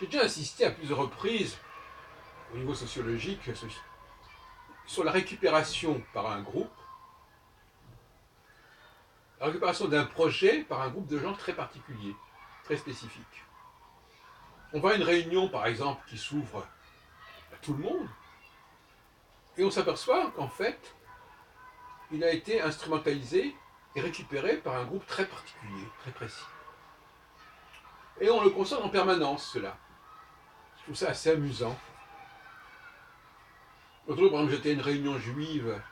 J'ai déjà insisté à plusieurs reprises, au niveau sociologique, sur la récupération par un groupe, la récupération d'un projet par un groupe de gens très particuliers, très spécifiques. On voit une réunion, par exemple, qui s'ouvre à tout le monde, et on s'aperçoit qu'en fait, il a été instrumentalisé et récupéré par un groupe très particulier, très précis. Et on le constate en permanence, cela. Je trouve ça assez amusant. L'autre jour, par exemple, j'étais à une réunion juive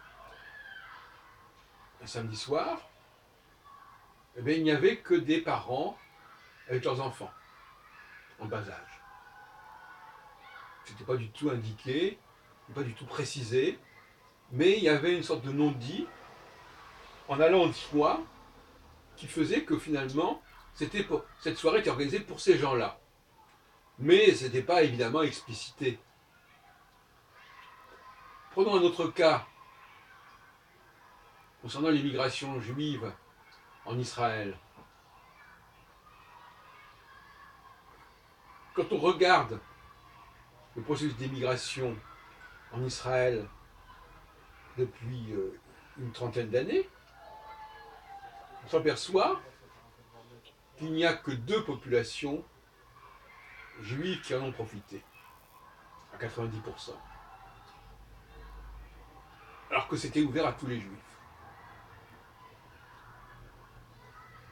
un samedi soir, et bien, il n'y avait que des parents avec leurs enfants, en bas âge. C'était pas du tout indiqué, pas du tout précisé, mais il y avait une sorte de non-dit en allant de soi qui faisait que finalement, cette soirée était organisée pour ces gens-là. Mais ce n'était pas évidemment explicité. Prenons un autre cas concernant l'immigration juive en Israël. Quand on regarde le processus d'immigration en Israël depuis une trentaine d'années, on s'aperçoit qu'il n'y a que deux populations juives qui en ont profité, à 90%. Alors que c'était ouvert à tous les juifs.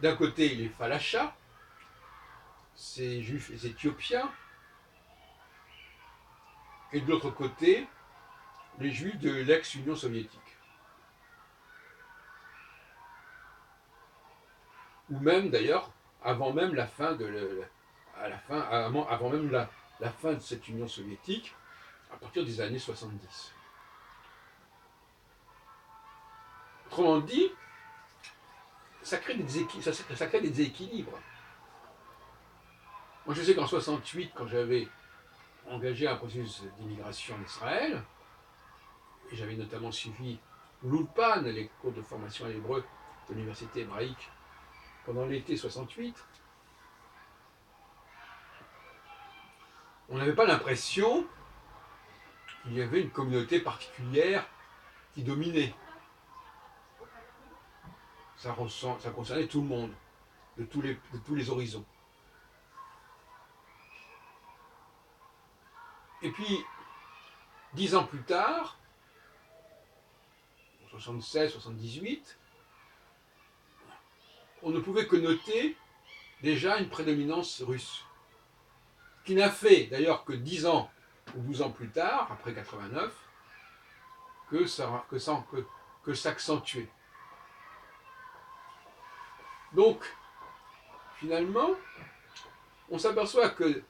D'un côté, les Falachas, ces juifs éthiopiens, et de l'autre côté, les juifs de l'ex-Union soviétique. Ou même d'ailleurs, avant même la fin de avant même la fin de cette Union soviétique, à partir des années 70. Autrement dit, ça crée des déséquilibres. Moi, je sais qu'en 68, quand j'avais engagé un processus d'immigration en Israël, et j'avais notamment suivi l'Ulpan, les cours de formation à l'hébreu de l'université hébraïque, pendant l'été 68, on n'avait pas l'impression qu'il y avait une communauté particulière qui dominait. Ça concernait tout le monde, de tous les horizons. Et puis, 10 ans plus tard, en 76, 78, on ne pouvait que noter déjà une prédominance russe, qui n'a fait d'ailleurs que 10 ans ou 12 ans plus tard, après 89, que s'accentuer. Donc, finalement, on s'aperçoit que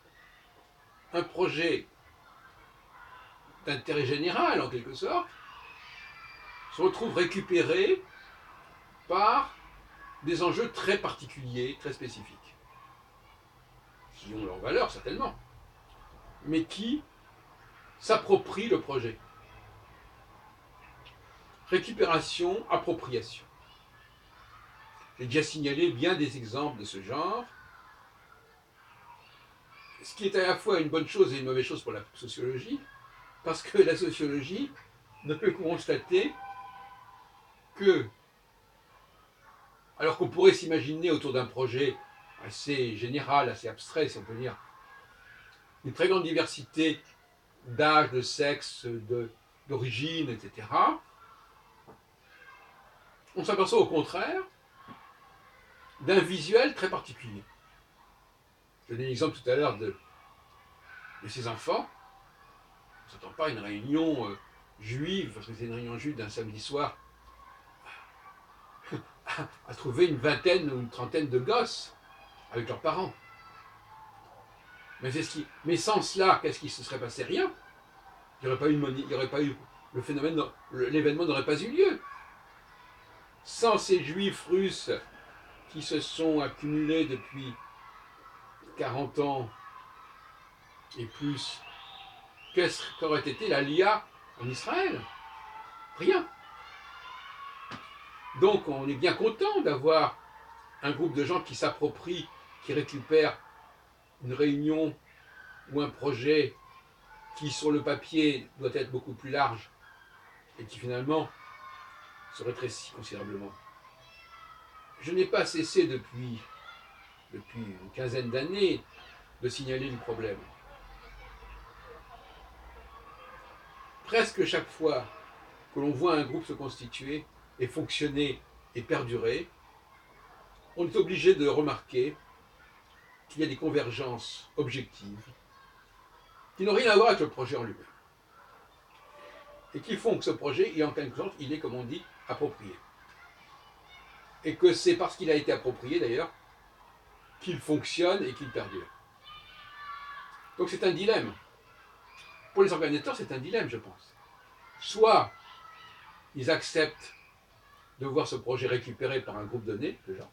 un projet d'intérêt général, en quelque sorte, se retrouve récupéré par des enjeux très particuliers, très spécifiques, qui ont leur valeur certainement, mais qui s'approprient le projet. Récupération, appropriation. J'ai déjà signalé bien des exemples de ce genre, ce qui est à la fois une bonne chose et une mauvaise chose pour la sociologie, parce que la sociologie ne peut constater que, alors qu'on pourrait s'imaginer autour d'un projet assez général, assez abstrait, si on peut dire, une très grande diversité d'âge, de sexe, d'origine, etc., on s'aperçoit au contraire d'un visuel très particulier. Je donnais l'exemple tout à l'heure de ces enfants. On ne s'attend pas à une réunion juive, parce que c'est une réunion juive d'un samedi soir, à trouver une vingtaine ou une trentaine de gosses avec leurs parents. Mais sans cela, qu'est-ce qui se serait passé? Rien. Il n'y aurait pas eu le phénomène, l'événement n'aurait pas eu lieu. Sans ces juifs russes qui se sont accumulés depuis 40 ans et plus, qu'est-ce qu'aurait été l'Aliyah en Israël? Rien. Donc on est bien content d'avoir un groupe de gens qui s'approprient, qui récupèrent une réunion ou un projet qui sur le papier doit être beaucoup plus large et qui finalement se rétrécit considérablement. Je n'ai pas cessé depuis une quinzaine d'années de signaler le problème. Presque chaque fois que l'on voit un groupe se constituer et fonctionner et perdurer, on est obligé de remarquer qu'il y a des convergences objectives qui n'ont rien à voir avec le projet en lui-même et qui font que ce projet, en quelque sorte, il est, comme on dit, approprié. Et que c'est parce qu'il a été approprié, d'ailleurs, qu'il fonctionne et qu'il perdure. Donc c'est un dilemme. Pour les organisateurs, c'est un dilemme, je pense. Soit ils acceptent de voir ce projet récupéré par un groupe donné, de genre,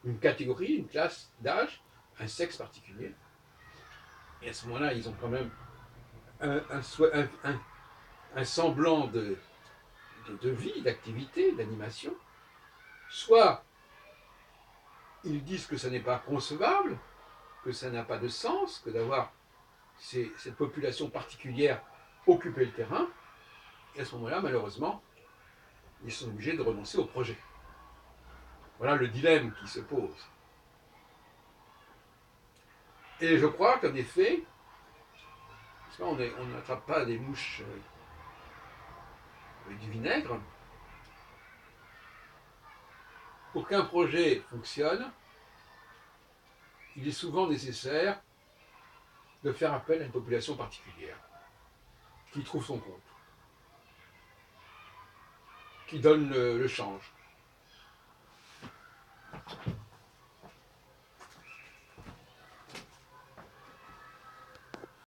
une catégorie, une classe d'âge, un sexe particulier, et à ce moment-là, ils ont quand même un semblant de vie, d'activité, d'animation. Soit ils disent que ça n'est pas concevable, que ça n'a pas de sens, que d'avoir cette population particulière occuper le terrain, et à ce moment-là, malheureusement, ils sont obligés de renoncer au projet. Voilà le dilemme qui se pose. Et je crois qu'en effet, on n'attrape pas des mouches avec du vinaigre. Pour qu'un projet fonctionne, il est souvent nécessaire de faire appel à une population particulière, qui trouve son compte, qui donne le change.